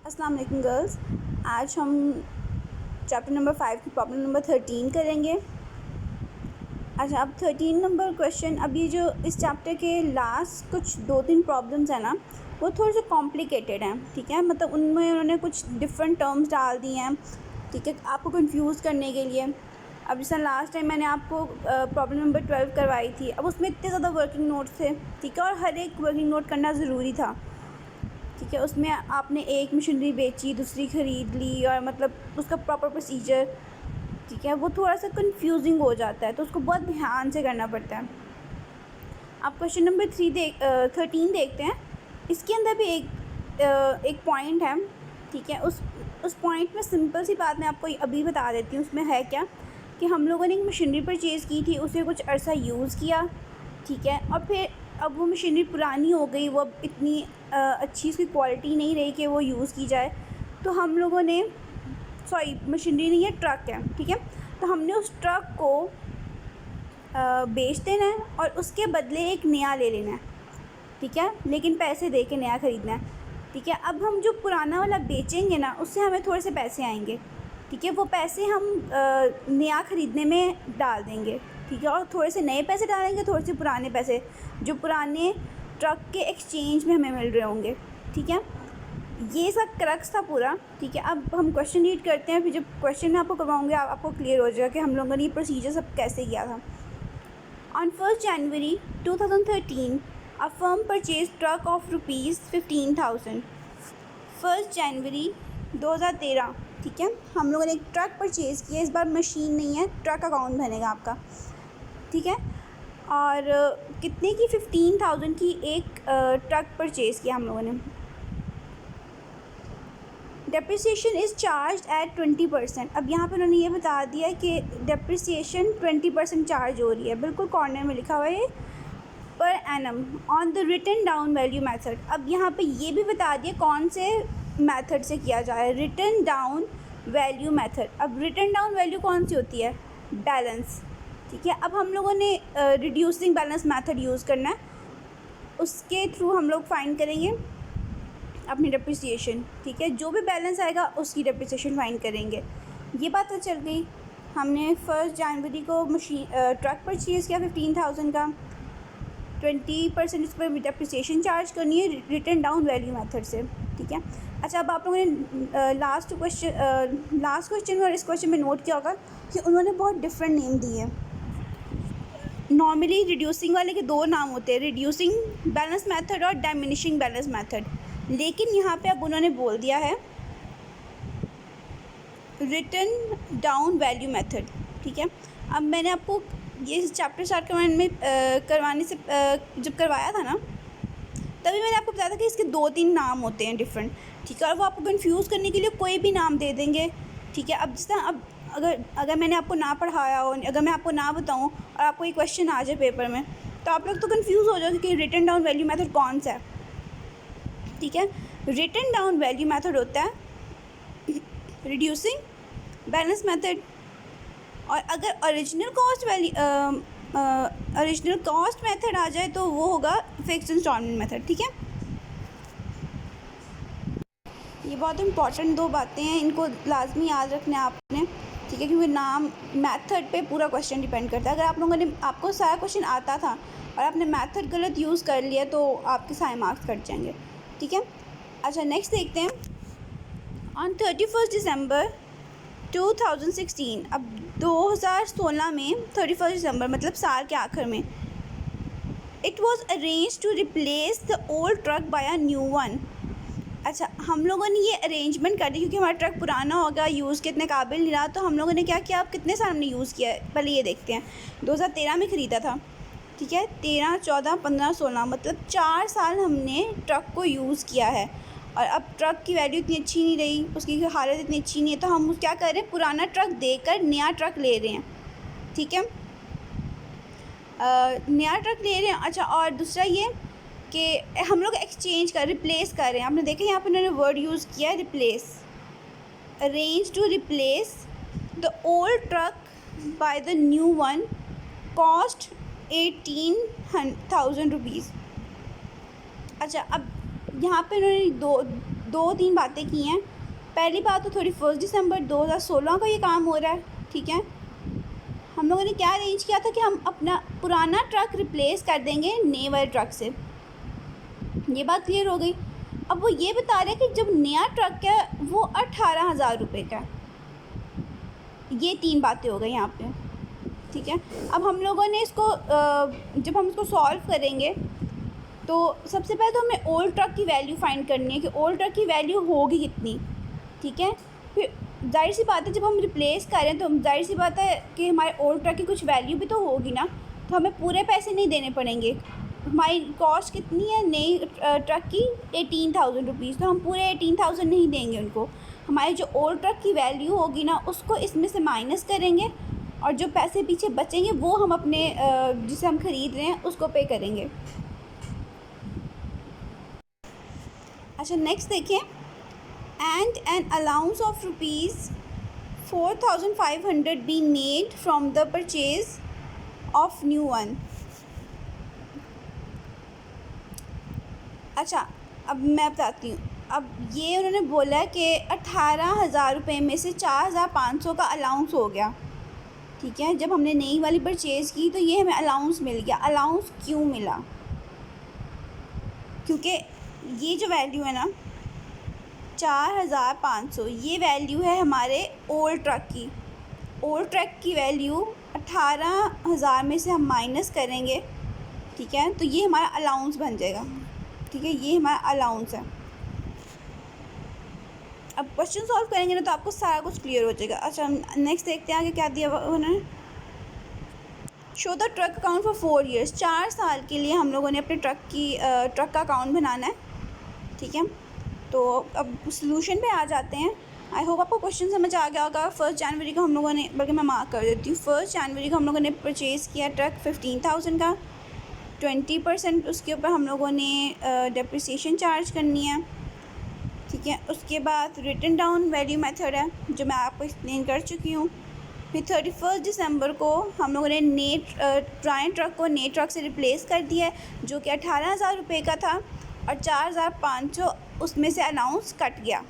अस्सलाम वालेकुम गर्ल्स। आज हम चैप्टर नंबर 5 की प्रॉब्लम नंबर 13 करेंगे। अच्छा, अब 13 नंबर क्वेश्चन, अब ये जो इस चैप्टर के लास्ट कुछ 2-3 प्रॉब्लम्स हैं ना, वो थोड़े से कॉम्प्लिकेटेड हैं। ठीक है, मतलब उनमें उन्होंने कुछ डिफरेंट टर्म्स डाल दिए हैं, ठीक है, आपको कंफ्यूज करने के लिए। अब जैसे लास्ट टाइम मैंने आपको प्रॉब्लम नंबर 12 करवाई थी, अब उसमें इतने ज़्यादा वर्किंग नोट्स थे, ठीक है, और हर एक वर्किंग नोट करना ज़रूरी था। ठीक है, उसमें आपने एक मशीनरी बेची, दूसरी ख़रीद ली, और मतलब उसका प्रॉपर प्रोसीजर, ठीक है, वो थोड़ा सा कंफ्यूजिंग हो जाता है, तो उसको बहुत ध्यान से करना पड़ता है। आप क्वेश्चन नंबर 13 देखते हैं। इसके अंदर भी एक पॉइंट है, ठीक है, उस पॉइंट में सिंपल सी बात मैं आपको अभी बता देती हूँ। उसमें है क्या कि हम लोगों ने एक मशीनरी परचेज़ की थी, उसे कुछ अरसा यूज़ किया, ठीक है, और फिर अब वो मशीनरी पुरानी हो गई, वो अब इतनी अच्छी उसकी क्वालिटी नहीं रही कि वो यूज़ की जाए, तो हम लोगों ने मशीनरी नहीं है, ट्रक है, ठीक है, तो हमने उस ट्रक को बेच देना है और उसके बदले एक नया ले लेना है, ठीक है, लेकिन पैसे दे के नया ख़रीदना है, ठीक है। अब हम जो पुराना वाला बेचेंगे ना, उससे हमें थोड़े से पैसे आएंगे, ठीक है, वो पैसे हम नया ख़रीदने में डाल देंगे, ठीक है, और थोड़े से नए पैसे डालेंगे, थोड़े से पुराने पैसे जो पुराने ट्रक के एक्सचेंज में हमें मिल रहे होंगे, ठीक है। ये सब क्रक्स था पूरा, ठीक है। अब हम क्वेश्चन रीड करते हैं, फिर जब क्वेश्चन मैं आपको करवाऊँगी आपको क्लियर हो जाएगा कि हम लोगों ने ये प्रोसीजर सब कैसे किया था। On 1 January 2013 a firm purchase truck of ₹15,000। 1 जनवरी 2013, ठीक है, हम लोगों ने एक ट्रक परचेज़ किया। इस बार मशीन नहीं है, ट्रक अकाउंट बनेगा आपका, ठीक है। और कितने की 15,000 की एक ट्रक परचेज़ किया हम लोगों ने। Depreciation is charge at 20%। अब यहाँ पे उन्होंने ये बता दिया कि डेप्रिसिएशन 20% चार्ज हो रही है, बिल्कुल कॉर्नर में लिखा हुआ है पर एनम on the written down value method. अब यहाँ पे ये भी बता दिया कौन से मेथड से किया जाए, रिटन डाउन वैल्यू मेथड। अब रिटन डाउन वैल्यू कौन सी होती है, बैलेंस, ठीक है। अब हम लोगों ने रिड्यूसिंग बैलेंस मेथड यूज़ करना है, उसके थ्रू हम लोग फाइंड करेंगे अपनी डेप्रिसिएशन, ठीक है, जो भी बैलेंस आएगा उसकी डेप्रिसिएशन फाइंड करेंगे। ये बात तो चल गई। हमने 1 जनवरी को ट्रक परचेज़ किया 15,000 का, 20% इस पर डेप्रिसिएशन चार्ज करनी है रिटन डाउन वैल्यू मेथड से, ठीक है। अच्छा, अब आप लोगों ने लास्ट क्वेश्चन और इस क्वेश्चन में नोट किया होगा कि उन्होंने बहुत डिफरेंट नेम दिए हैं। नॉर्मली रिड्यूसिंग वाले के 2 नाम होते हैं, रिड्यूसिंग बैलेंस मेथड और डाइमिनिशिंग बैलेंस मेथड, लेकिन यहाँ पे अब उन्होंने बोल दिया है रिटन डाउन वैल्यू मेथड, ठीक है। अब मैंने आपको ये चैप्टर स्टार्ट करवाने से जब करवाया था ना, तभी मैंने आपको बताया था कि इसके 2-3 नाम होते हैं डिफरेंट, ठीक है, और वो आपको कंफ्यूज करने के लिए कोई भी नाम दे देंगे, ठीक है। अब जिस तरह अब अगर मैंने आपको ना पढ़ाया हो, अगर मैं आपको ना बताऊं और आपको ये क्वेश्चन आ जाए पेपर में, तो आप लोग तो कंफ्यूज हो जाओगे कि रिटन डाउन वैल्यू मेथड कौन सा है, ठीक है। रिटन डाउन वैल्यू मेथड होता है रिड्यूसिंग बैलेंस मेथड, और अगर ओरिजिनल कॉस्ट मेथड आ जाए तो वो होगा फिक्स्ड इंस्टॉलमेंट मेथड, ठीक है। ये बहुत इंपॉर्टेंट 2 बातें हैं, इनको लाजमी याद रखना है आपने, ठीक है, क्योंकि नाम मेथड पे पूरा क्वेश्चन डिपेंड करता है। अगर आप लोगों ने आपको सारा क्वेश्चन आता था और आपने मेथड गलत यूज़ कर लिया तो आपके सारे मार्क्स कट जाएंगे, ठीक है। अच्छा, नेक्स्ट देखते हैं। ऑन 31 दिसंबर 2016, अब 2016 में 31 दिसंबर मतलब साल के आखिर में, it was arrange to replace the old truck by a new one. अच्छा, हम लोगों ने ये अरेंजमेंट कर दी क्योंकि हमारा ट्रक पुराना हो गया, यूज़ के इतने काबिल नहीं रहा, तो हम लोगों ने क्या किया, अब कितने साल हमने यूज़ किया है पहले ये देखते हैं। 2013 में ख़रीदा था, ठीक है, 13, 14, 15, 16 मतलब 4 साल हमने ट्रक को यूज़ किया है, और अब ट्रक की वैल्यू इतनी अच्छी नहीं रही, उसकी हालत इतनी अच्छी नहीं है, तो हम क्या कर रहे हैं, पुराना ट्रक देकर नया ट्रक ले रहे हैं, ठीक है, नया ट्रक ले रहे हैं। अच्छा, और दूसरा ये कि हम लोग एक्सचेंज रिप्लेस कर रहे हैं। आपने देखा यहाँ पर उन्होंने वर्ड यूज़ किया है replace, arrange to replace the old truck by the new one, cost 18,000 rupees. अच्छा, अब यहाँ पे उन्होंने 2-3 बातें की हैं। पहली बात तो 31 दिसंबर 2016 को ये काम हो रहा है, ठीक है। हम लोगों ने क्या अरेंज किया था कि हम अपना पुराना ट्रक रिप्लेस कर देंगे नए वाले ट्रक से, ये बात क्लियर हो गई। अब वो ये बता रहे हैं कि जब नया ट्रक है वो 18,000 रुपये का है। ये 3 बातें हो गई यहाँ पे, ठीक है। अब हम लोगों ने इसको जब हम इसको सॉल्व करेंगे तो सबसे पहले तो हमें ओल्ड ट्रक की वैल्यू फाइंड करनी है कि ओल्ड ट्रक की वैल्यू होगी कितनी, ठीक है। फिर जाहिर सी बात है जब हम रिप्लेस करें तो जाहिर सी बात है कि हमारे ओल्ड ट्रक की कुछ वैल्यू भी तो होगी ना, तो हमें पूरे पैसे नहीं देने पड़ेंगे। हमारी कॉस्ट कितनी है नई ट्रक की 18,000 रुपीज़, तो हम पूरे 18,000 नहीं देंगे उनको। हमारी जो ओल्ड ट्रक की वैल्यू होगी ना उसको इसमें से माइनस करेंगे और जो पैसे पीछे बचेंगे वो हम अपने जिसे हम ख़रीद रहे हैं उसको पे करेंगे। अच्छा नेक्स्ट देखिए, and an allowance of ₹4,500 be made from the purchase of new one. अच्छा अब मैं बताती हूँ। अब ये उन्होंने बोला कि 18,000 रुपये में से 4,500 का अलाउंस हो गया, ठीक है। जब हमने नई वाली परचेज़ की तो ये हमें अलाउंस मिल गया। अलाउंस क्यों मिला? क्योंकि ये जो वैल्यू है ना 4,500, ये वैल्यू है हमारे ओल्ड ट्रक की। ओल्ड ट्रक की वैल्यू 18,000 में से हम माइनस करेंगे, ठीक है, तो ये हमारा अलाउंस बन जाएगा, ठीक है। ये हमारा अलाउंस है। अब क्वेश्चन सॉल्व करेंगे ना तो आपको सारा कुछ क्लियर हो जाएगा। अच्छा नेक्स्ट देखते हैं आगे क्या दिया हुआ उन्होंने। Show the truck account for 4 years. 4 साल के लिए हम लोगों ने अपने ट्रक का अकाउंट बनाना है, ठीक है। तो अब सोल्यूशन पे आ जाते हैं। आई होप आपको क्वेश्चन समझ आ गया होगा। 1 जनवरी को हम लोगों ने, बल्कि मैं मार्क कर देती हूँ, 1 जनवरी को हम लोगों ने परचेज़ किया ट्रक 15,000 का। 20% उसके ऊपर हम लोगों ने डेप्रिसिएशन चार्ज करनी है, ठीक है। उसके बाद रिटन डाउन वैल्यू मेथड है जो मैं आपको एक्सप्लेन कर चुकी हूँ। फिर 31 दिसंबर को हम लोगों ने नए पुराने ट्रक को नए ट्रक से रिप्लेस कर दिया है जो कि 18,000 रुपये का था और 4,500 उसमें से अलाउंस कट गया,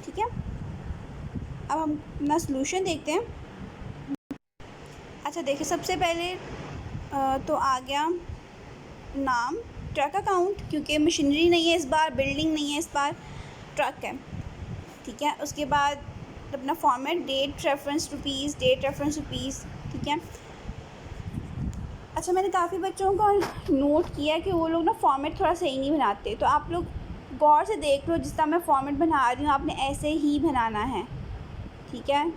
ठीक है। अब हम अपना सलूशन देखते हैं। अच्छा देखिए, सबसे पहले तो आ गया नाम ट्रक अकाउंट, क्योंकि मशीनरी नहीं है इस बार, बिल्डिंग नहीं है इस बार, ट्रक है, ठीक है। उसके बाद अपना format date reference rupees, date reference rupees, ठीक है। अच्छा मैंने काफ़ी बच्चों को नोट किया है कि वो लोग ना फॉर्मेट थोड़ा सही नहीं बनाते, तो आप लोग गौर से देख लो, जिस तरह मैं फॉर्मेट बना रही हूँ आपने ऐसे ही बनाना है, ठीक है।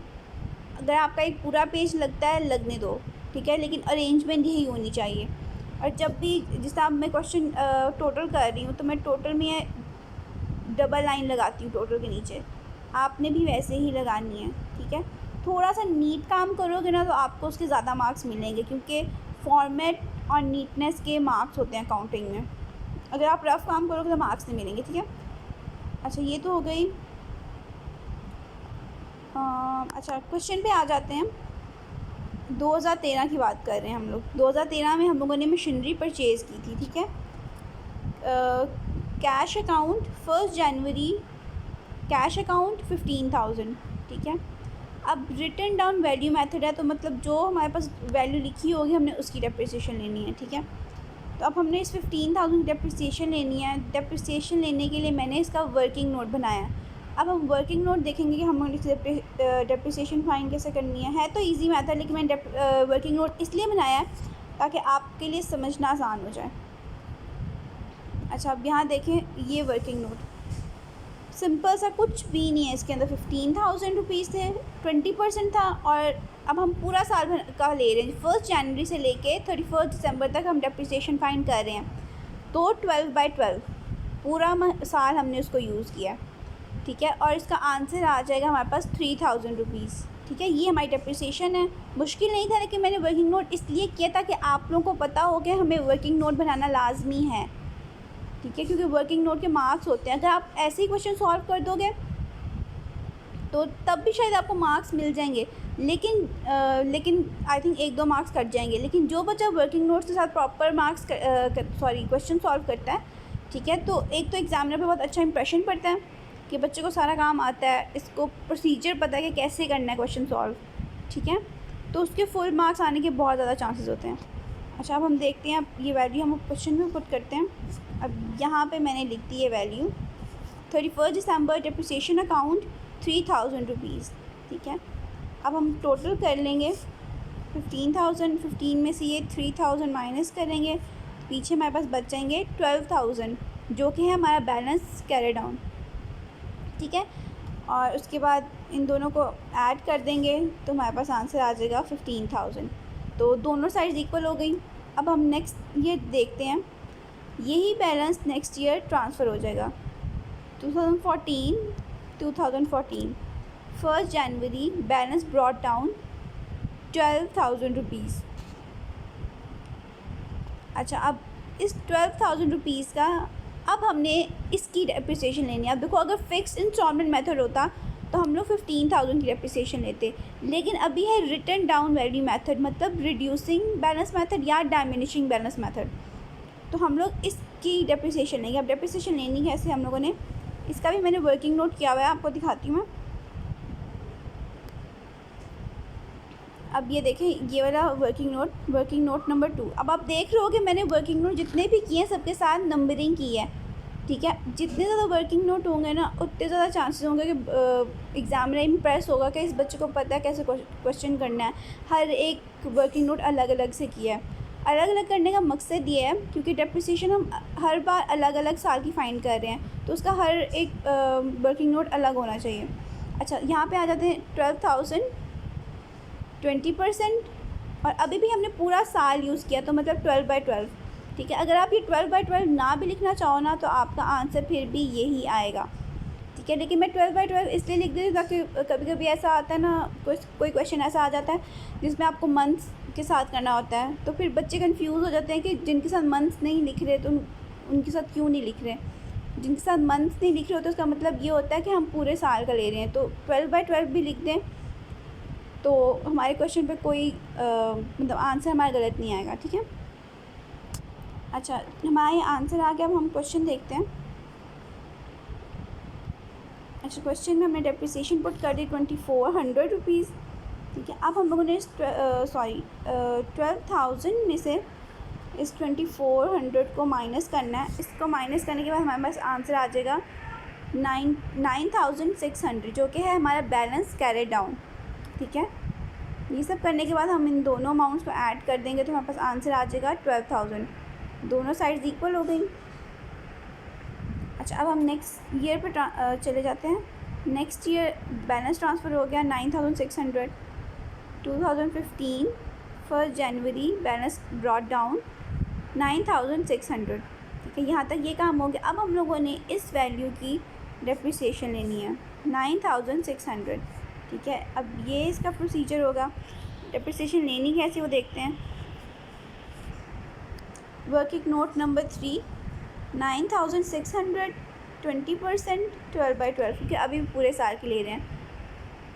अगर आपका एक पूरा पेज लगता है लगने दो, ठीक है, लेकिन अरेंजमेंट यही होनी चाहिए। और जब भी जिस तरह मैं क्वेश्चन टोटल कर रही हूँ तो मैं टोटल में डबल लाइन लगाती हूँ टोटल के नीचे, आपने भी वैसे ही लगानी है, ठीक है। थोड़ा सा नीट काम करोगे ना तो आपको उसके ज़्यादा मार्क्स मिलेंगे, क्योंकि फॉर्मेट और नीटनेस के मार्क्स होते हैं काउंटिंग में। अगर आप रफ़ काम करोगे तो मार्क्स नहीं मिलेंगे, ठीक है। अच्छा ये तो हो गई। अच्छा क्वेश्चन पे आ जाते हैं। 2013 की बात कर रहे हैं हम लोग। 2013 में हम लोगों ने मशीनरी परचेज़ की थी, ठीक है। कैश अकाउंट 1 जनवरी, कैश अकाउंट 15,000, ठीक है। अब रिटन डाउन वैल्यू मेथड है, तो मतलब जो हमारे पास वैल्यू लिखी होगी हमने उसकी डेप्रिसिएशन लेनी है, ठीक है। तो अब हमने इस 15,000 डेप्रिसिएशन लेनी है। डेप्रिसिएशन लेने के लिए मैंने इसका वर्किंग नोट बनाया। अब हम वर्किंग नोट देखेंगे कि हम डेप्रिसिएशन फाइन कैसे करनी है तो ईजी मैथड, लेकिन मैंने वर्किंग नोट इसलिए बनाया है ताकि आपके लिए समझना आसान हो जाए। अच्छा अब यहाँ देखें, ये वर्किंग नोट सिंपल सा, कुछ भी नहीं है इसके अंदर। 15,000 रुपीज़ थे, 20% था, और अब हम पूरा साल भर का ले रहे हैं। 1 जनवरी से लेके 31 दिसंबर तक हम डेप्रिसिएशन फाइन कर रहे हैं। तो 12/12 पूरा साल हमने उसको यूज़ किया, ठीक है। और इसका आंसर आ जाएगा हमारे पास 3,000 रुपीज़, ठीक है। ये हमारी डेप्रिसिएशन है। मुश्किल नहीं था, लेकिन मैंने वर्किंग नोट इसलिए किया ताकि आप लोगों को पता हो कि हमें वर्किंग नोट बनाना लाजमी है, ठीक है, क्योंकि वर्किंग नोट के मार्क्स होते हैं। अगर आप ऐसे ही क्वेश्चन सॉल्व कर दोगे तो तब भी शायद आपको मार्क्स मिल जाएंगे, लेकिन आई थिंक 1-2 मार्क्स कट जाएंगे। लेकिन जो बच्चा वर्किंग नोट्स के साथ प्रॉपर क्वेश्चन सॉल्व करता है, ठीक है, तो एक तो एग्जामिनर पे बहुत अच्छा इंप्रेशन पड़ता है, कि बच्चे को सारा काम आता है, इसको प्रोसीजर पता है कि कैसे करना है क्वेश्चन सॉल्व, ठीक है, तो उसके फुल मार्क्स आने के बहुत ज़्यादा चांसेस होते हैं। अच्छा, अब हम देखते हैं, अब ये वैल्यू हम क्वेश्चन में पुट करते हैं। अब यहाँ पे मैंने लिख दी है वैल्यू 31 दिसंबर डेप्रिसिएशन अकाउंट 3000 रुपीज़, ठीक है। अब हम टोटल कर लेंगे 15,000, 15 में से ये 3000 माइनस करेंगे, पीछे हमारे पास बच जाएंगे 12,000 जो कि है हमारा बैलेंस कैरी डाउन, ठीक है। और उसके बाद इन दोनों को ऐड कर देंगे तो हमारे पास आंसर आ जाएगा 15,000। तो दोनों साइड्स इक्वल हो गई। अब हम नेक्स्ट ये देखते हैं, यही बैलेंस नेक्स्ट ईयर ट्रांसफ़र हो जाएगा 2014 1 जनवरी बैलेंस ब्रॉट डाउन 12,000 रुपीज़। अच्छा, अब इस 12,000 रुपीज़ का अब हमने इसकी डेप्रिसिएशन लेनी है। अब देखो, अगर फिक्स्ड इंस्टॉलमेंट मेथड होता तो हम लोग 15,000 की डेप्रिसिएशन लेते, लेकिन अभी है रिटन डाउन वैल्यू मेथड, मतलब रिड्यूसिंग बैलेंस मेथड या डायमिनिशिंग बैलेंस मेथड। तो हम लोग इसकी डेप्रिसिएशन लेंगे। अब डेप्रिसिएशन लेनी कैसे हम लोगों ने, इसका भी मैंने वर्किंग नोट किया हुआ है, आपको दिखाती हूँ मैं। अब ये देखें, ये वाला वर्किंग नोट नंबर 2। अब आप देख रहे हो कि मैंने वर्किंग नोट जितने भी किए हैं सबके साथ नंबरिंग की है, ठीक है। जितने ज़्यादा वर्किंग नोट होंगे ना, उतने ज़्यादा चांसेस होंगे कि एग्ज़ामिनर इम्प्रेस होगा कि इस बच्चे को पता है कैसे क्वेश्चन करना है। हर एक वर्किंग नोट अलग अलग से किया है। अलग अलग करने का मकसद ये है क्योंकि डेप्रिसिएशन हम हर बार अलग अलग साल की फाइंड कर रहे हैं, तो उसका हर एक वर्किंग नोट अलग होना चाहिए। अच्छा, यहाँ पे आ जाते हैं 12,000 20%, और अभी भी हमने पूरा साल यूज़ किया, तो मतलब 12/12, ठीक है। अगर आप ये 12/12 ना भी लिखना चाहो ना, तो आपका आंसर फिर भी यही आएगा, ठीक है। लेकिन मैं 12/12 इसलिए लिख देती हूँ ताकि कभी कभी ऐसा आता है ना, कोई क्वेश्चन ऐसा आ जाता है जिसमें आपको मंथ्स के साथ करना होता है, तो फिर बच्चे कंफ्यूज हो जाते हैं कि जिनके साथ मंथ्स नहीं लिख रहे तो उनके साथ क्यों नहीं लिख रहे। जिनके साथ मंथ्स नहीं लिख रहे होते उसका मतलब ये होता है कि हम पूरे साल का ले रहे हैं। तो 12/12 भी लिख दें तो हमारे क्वेश्चन पे कोई मतलब आंसर हमारा गलत नहीं आएगा, ठीक है। अच्छा, हमारा ये आंसर आ गया। अब हम क्वेश्चन देखते हैं। अच्छा, क्वेश्चन में हमने डेप्रिसिएशन पुट कर दी 2400 रुपीज़, ठीक है। अब हम लोगों ने 12,000 में से इस 2400 को माइनस करना है। इसको माइनस करने के बाद हमारे पास आंसर आ जाएगा 9,600 जो कि है हमारा बैलेंस कैरी डाउन, ठीक है। ये सब करने के बाद हम इन दोनों अमाउंट्स को ऐड कर देंगे तो हमारे पास आंसर आ जाएगा 12,000। दोनों साइड्स इक्वल हो गई। अच्छा, अब हम नेक्स्ट ईयर पे चले जाते हैं। नेक्स्ट ईयर बैलेंस ट्रांसफ़र हो गया 9,600 2015 1 जनवरी बैलेंस ब्रॉट डाउन 9,600, ठीक है। यहाँ तक ये काम हो गया। अब हम लोगों ने इस वैल्यू की डेप्रिसिएशन लेनी है 9,600, ठीक है। अब ये इसका प्रोसीजर होगा। डेप्रिसिएशन लेनी कैसे वो देखते हैं। वर्किंग नोट नंबर 3 9,600 20% 12/12, क्योंकि अभी पूरे साल के ले रहे हैं।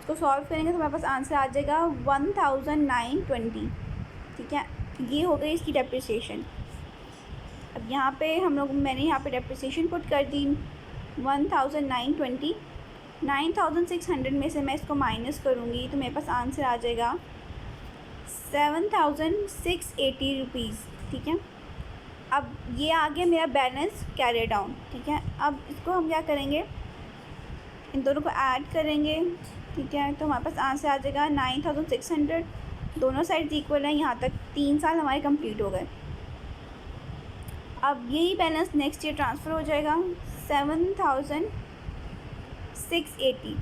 इसको सॉल्व करेंगे तो हमारे पास आंसर आ जाएगा 1,920, ठीक है। ये हो गई इसकी डेप्रिसिएशन। अब यहाँ पे मैंने यहाँ पे डेप्रिसिएशन पुट कर दी 1,920। 9,600 में से मैं इसको माइनस करूँगी तो मेरे पास आंसर आ जाएगा 7,680 रुपीज़, ठीक है। अब ये आ गया मेरा बैलेंस कैरी डाउन, ठीक है। अब इसको हम क्या करेंगे, इन दोनों को ऐड करेंगे, ठीक है। तो हमारे पास आंसर आ जाएगा 9,600। दोनों साइड्स इक्वल हैं। यहाँ तक 3 साल हमारे कंप्लीट हो गए। अब यही बैलेंस नेक्स्ट ईयर ट्रांसफ़र हो जाएगा 7,680,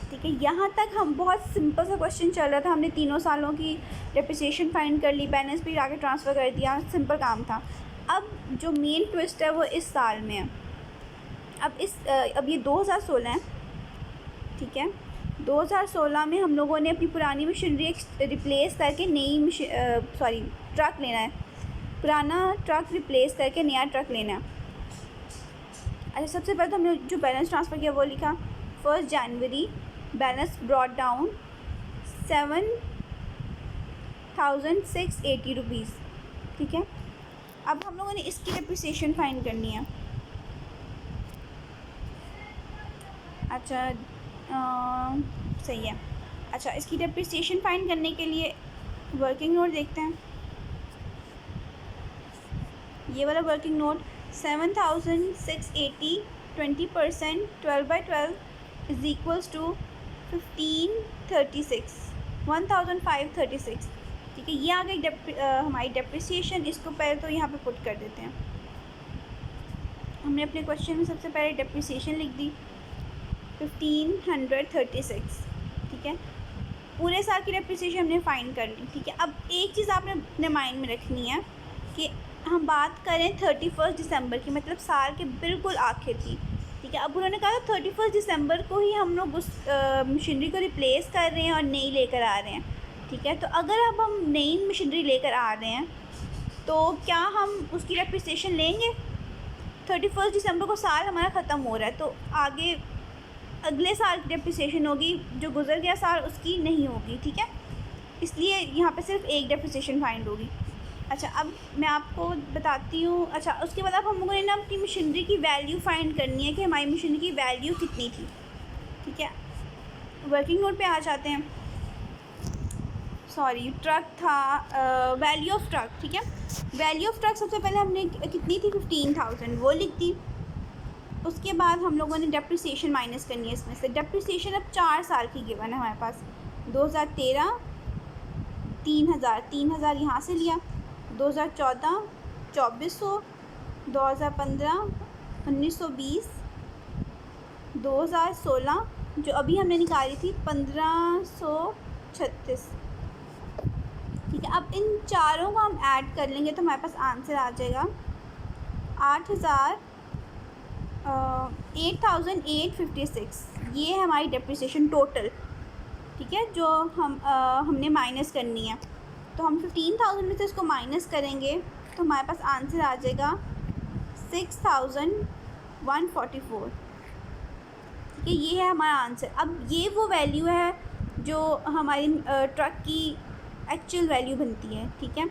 ठीक है। यहाँ तक हम बहुत सिंपल सा क्वेश्चन चल रहा था। हमने तीनों सालों की डेप्रिसिएशन फाइंड कर ली, बैलेंस भी आगे ट्रांसफ़र कर दिया, सिंपल काम था। अब जो मेन ट्विस्ट है वो इस साल में है। अब ये 2016 है, ठीक है। 2016 में हम लोगों ने अपनी पुरानी मशीनरी रिप्लेस करके नई ट्रक लेना है। पुराना ट्रक रिप्लेस करके नया ट्रक लेना है। अच्छा, सबसे पहले तो हमने जो बैलेंस ट्रांसफ़र किया वो लिखा 1 जनवरी बैलेंस ब्रॉट डाउन 7,680 रुपीज़, ठीक है। अब हम लोगों ने इसकी डेप्रिसिएशन फाइंड करनी है। अच्छा सही है। अच्छा, इसकी डेप्रिसिएशन फाइंड करने के लिए वर्किंग नोट देखते हैं। ये वाला working note 7,680 20% 12/12 is equals to 1536 1536। ठीक है, ये आ गई हमारी डेप्रिसिएशन। इसको पहले तो यहाँ पे पुट कर देते हैं। हमने अपने क्वेश्चन में सबसे पहले डेप्रिसिएशन लिख दी 1536। ठीक है, पूरे साल की डेप्रिसिएशन हमने फाइंड कर ली। ठीक है, अब एक चीज़ आपने अपने माइंड में रखनी है कि हम बात करें 31 दिसंबर की, मतलब साल के बिल्कुल आखिर की। ठीक है, अब उन्होंने कहा 31 दिसंबर को ही हम लोग उस मशीनरी को रिप्लेस कर रहे हैं और नई लेकर आ रहे हैं। ठीक है, तो अगर अब हम नई मशीनरी लेकर आ रहे हैं तो क्या हम उसकी डेप्रिसिएशन लेंगे? 31 दिसंबर को साल हमारा ख़त्म हो रहा है, तो आगे अगले साल की डेप्रिसिएशन होगी, जो गुजर गया साल उसकी नहीं होगी। ठीक है, इसलिए यहाँ पे सिर्फ एक डेप्रिसिएशन फाइंड होगी। अच्छा, अब मैं आपको बताती हूँ। अच्छा, उसके बाद अब हम लोगों ने ना अपनी मशीनरी की वैल्यू फाइंड करनी है कि हमारी मशीनरी की वैल्यू कितनी थी। ठीक है, वर्किंग नोट पे आ जाते हैं। सॉरी, ट्रक था, वैल्यू ऑफ ट्रक। ठीक है, वैल्यू ऑफ ट्रक सबसे पहले हमने कितनी थी 15,000, वो लिख दी। उसके बाद हम लोगों ने डेप्रिसिएशन माइनस करनी है इसमें से। डेप्रिसिएशन अब 4 साल की गिवन है हमारे पास। 2013 3,000 यहाँ से लिया, 2014 2400, 2015 1920, 2016 जो अभी हमने निकाली थी 1536। ठीक है, अब इन चारों को हम ऐड कर लेंगे तो हमारे पास आंसर आ जाएगा 8,856। ये है हमारी डेप्रिसिएशन टोटल। ठीक है, जो हमने माइनस करनी है। तो हम 15,000 में से इसको माइनस करेंगे तो हमारे पास आंसर आ जाएगा 6,144। ठीक है, ये है हमारा आंसर। अब ये वो वैल्यू है जो हमारी ट्रक की एक्चुअल वैल्यू बनती है। ठीक है,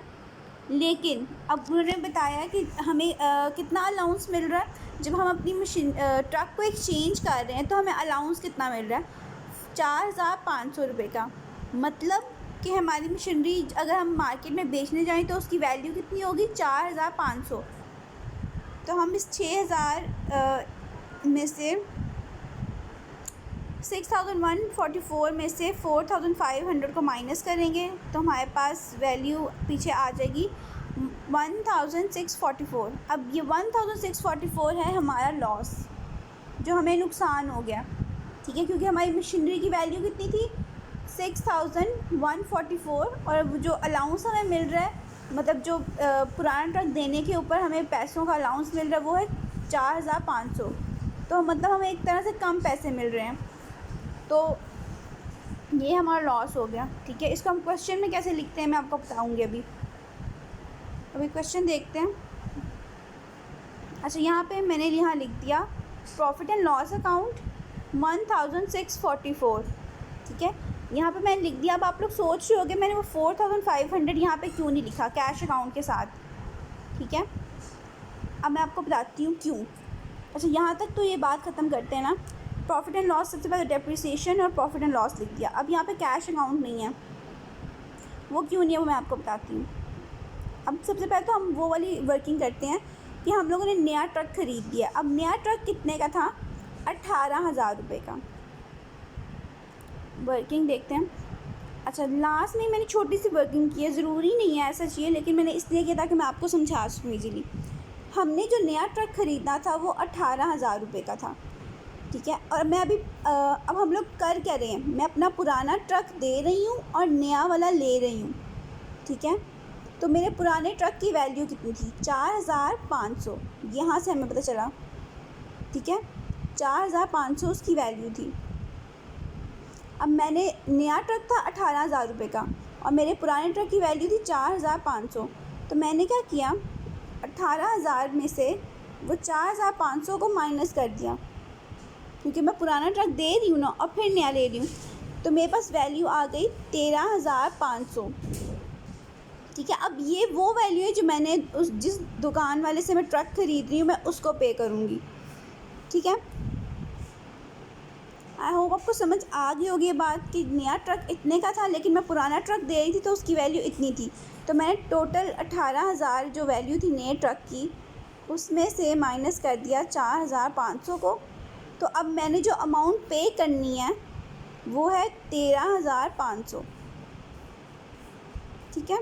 लेकिन अब उन्होंने बताया कि हमें कितना अलाउंस मिल रहा है। जब हम अपनी मशीन ट्रक को एक्सचेंज कर रहे हैं तो हमें अलाउंस कितना मिल रहा है, 4,500 रुपये का। मतलब कि हमारी मशीनरी अगर हम मार्केट में बेचने जाएं तो उसकी वैल्यू कितनी होगी, 4,500। तो हम इस 6,000 में से 6,144 में से 4,500 को माइनस करेंगे तो हमारे पास वैल्यू पीछे आ जाएगी 1,644। अब ये 1,644 है हमारा लॉस, जो हमें नुकसान हो गया। ठीक है, क्योंकि हमारी मशीनरी की वैल्यू कितनी थी 6,144 और जो अलाउंस हमें मिल रहा है, मतलब जो पुराना ट्रक देने के ऊपर हमें पैसों का अलाउंस मिल रहा है वो है 4,500। तो मतलब हमें एक तरह से कम पैसे मिल रहे हैं, तो ये हमारा लॉस हो गया। ठीक है, इसको हम क्वेश्चन में कैसे लिखते हैं मैं आपको बताऊंगी अभी क्वेश्चन देखते हैं। अच्छा, यहाँ पे मैंने यहाँ लिख दिया प्रॉफिट एंड लॉस अकाउंट 1,644। ठीक है, यहाँ पे मैंने लिख दिया। अब आप लोग सोच रहे होगे मैंने वो 4,500 यहाँ पे क्यों नहीं लिखा कैश अकाउंट के साथ। ठीक है, अब मैं आपको बताती हूँ क्यों। अच्छा, यहाँ तक तो ये बात ख़त्म करते हैं ना। प्रॉफिट एंड लॉस सबसे पहले डेप्रिसिएशन और प्रॉफिट एंड लॉस लिख दिया। अब यहाँ पे कैश अकाउंट नहीं है, वो क्यों नहीं है वो मैं आपको बताती हूँ। अब सबसे पहले तो हम वो वाली वर्किंग करते हैं कि हम लोगों ने नया ट्रक ख़रीद लिया। अब नया ट्रक कितने का था, 18,000 रुपये का। वर्किंग देखते हैं। अच्छा, लास्ट में मैंने छोटी सी वर्किंग की है, ज़रूरी नहीं है ऐसा चाहिए, लेकिन मैंने इसलिए किया था कि मैं आपको समझा सकूँ ईजीली। हमने जो नया ट्रक ख़रीदना था वो 18,000 रुपये का था। ठीक है, और मैं अभी अब हम लोग कर क्या रहे हैं, मैं अपना पुराना ट्रक दे रही हूँ और नया वाला ले रही हूँ। ठीक है, तो मेरे पुराने ट्रक की वैल्यू कितनी थी, 4,500। यहाँ से हमें पता चला। ठीक है, 4,500 उसकी वैल्यू थी। अब मैंने नया ट्रक था 18,000 रुपये का और मेरे पुराने ट्रक की वैल्यू थी 4,500। तो मैंने क्या किया, 18,000 में से वो 4,500 को माइनस कर दिया, क्योंकि मैं पुराना ट्रक दे रही हूँ ना और फिर नया ले रही हूँ। तो मेरे पास वैल्यू आ गई 13,500। ठीक है, अब ये वो वैल्यू है जो मैंने जिस दुकान वाले से मैं ट्रक ख़रीद रही हूँ मैं उसको पे करूँगी। ठीक है, आई होप आपको समझ आ गई होगी ये बात कि नया ट्रक इतने का था लेकिन मैं पुराना ट्रक दे रही थी तो उसकी वैल्यू इतनी थी। तो मैंने टोटल 18,000 जो वैल्यू थी नए ट्रक की उसमें से माइनस कर दिया 4,500 को। तो अब मैंने जो अमाउंट पे करनी है वो है 13,500। ठीक है,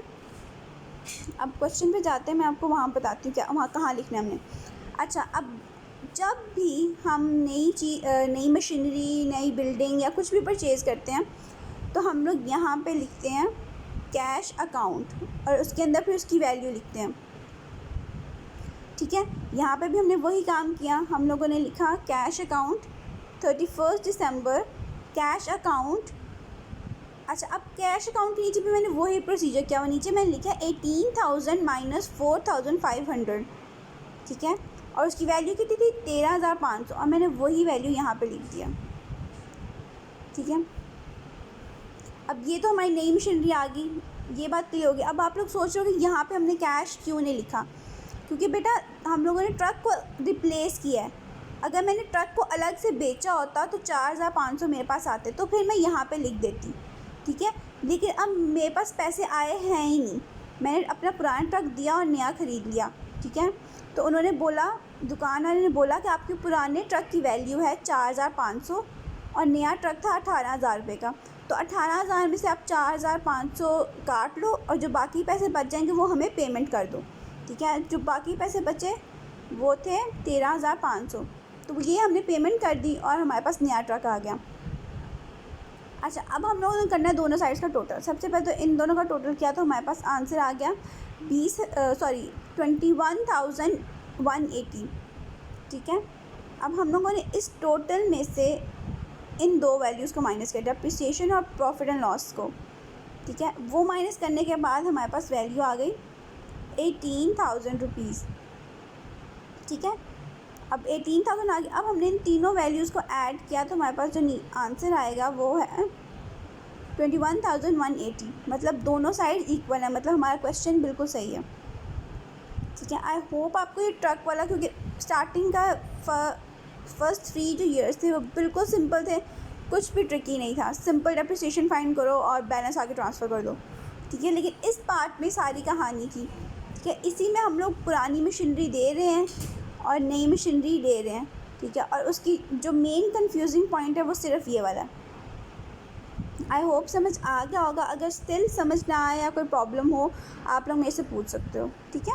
अब क्वेश्चन पे जाते हैं, मैं आपको वहाँ बताती हूँ क्या वहाँ कहाँ लिखना है हमने। अच्छा, अब जब भी हम नई मशीनरी, नई बिल्डिंग या कुछ भी परचेज़ करते हैं तो हम लोग यहाँ पे लिखते हैं कैश अकाउंट और उसके अंदर फिर उसकी वैल्यू लिखते हैं। ठीक है, यहाँ पे भी हमने वही काम किया, हम लोगों ने लिखा कैश अकाउंट 31 दिसंबर कैश अकाउंट। अच्छा, अब कैश अकाउंट के नीचे भी मैंने वही प्रोसीजर किया, वो नीचे मैंने लिखा 18,000 माइनस 4,500। ठीक है, और उसकी वैल्यू कितनी थी 13,500 और मैंने वही वैल्यू यहाँ पे लिख दिया। ठीक है, अब ये तो हमारी नई मशीनरी आ गई, ये बात क्लियर होगी। अब आप लोग सोच रहे हो कि यहाँ पे हमने कैश क्यों नहीं लिखा, क्योंकि बेटा हम लोगों ने ट्रक को रिप्लेस किया है। अगर मैंने ट्रक को अलग से बेचा होता तो 4,500 मेरे पास आते तो फिर मैं यहाँ पे लिख देती। ठीक है, लेकिन अब मेरे पास पैसे आए हैं ही नहीं, मैंने अपना पुराना ट्रक दिया और नया ख़रीद लिया। ठीक है, तो उन्होंने बोला, दुकान वाले ने बोला कि आपके पुराने ट्रक की वैल्यू है 4,500 और नया ट्रक था 18,000 रुपये का। तो 18,000 में से आप 4,500 काट लो और जो बाकी पैसे बच जाएंगे वो हमें पेमेंट कर दो। ठीक है, जो बाकी पैसे बचे वो थे 13,500, तो ये हमने पेमेंट कर दी और हमारे पास नया ट्रक आ गया। अच्छा, अब हम लोगों ने करना है दोनों साइड्स का टोटल। सबसे पहले तो इन दोनों का टोटल किया तो हमारे पास आंसर आ गया 21,180। ठीक है, अब हम लोगों ने इस टोटल में से इन दो वैल्यूज़ को माइनस कर दिया, अप्रिसिएशन और प्रॉफिट एंड लॉस को। ठीक है, वो माइनस करने के बाद हमारे पास वैल्यू आ गई 18,000 रुपीज़। ठीक है, अब 18,000 आ गई। अब हमने इन तीनों वैल्यूज़ को ऐड किया तो हमारे पास जो आंसर आएगा वो है 21,180। मतलब दोनों साइड इक्वल है, मतलब हमारा क्वेश्चन बिल्कुल सही है। ठीक है, आई होप आपको ये ट्रक वाला, क्योंकि स्टार्टिंग का फर्स्ट 3 जो ईयर्स थे वो बिल्कुल सिंपल थे, कुछ भी ट्रिकी नहीं था, सिंपल डेप्रिसिएशन फाइंड करो और बैलेंस आगे ट्रांसफ़र कर दो। ठीक है, लेकिन इस पार्ट में सारी कहानी थी। ठीक है, इसी में हम लोग पुरानी मशीनरी दे रहे हैं और नई मशीनरी ले रहे हैं। ठीक है, और उसकी जो मेन कंफ्यूजिंग पॉइंट है वो सिर्फ ये वाला है। आई होप समझ आ गया होगा। अगर स्टिल समझ ना आए या कोई प्रॉब्लम हो आप लोग मेरे से पूछ सकते हो। ठीक है।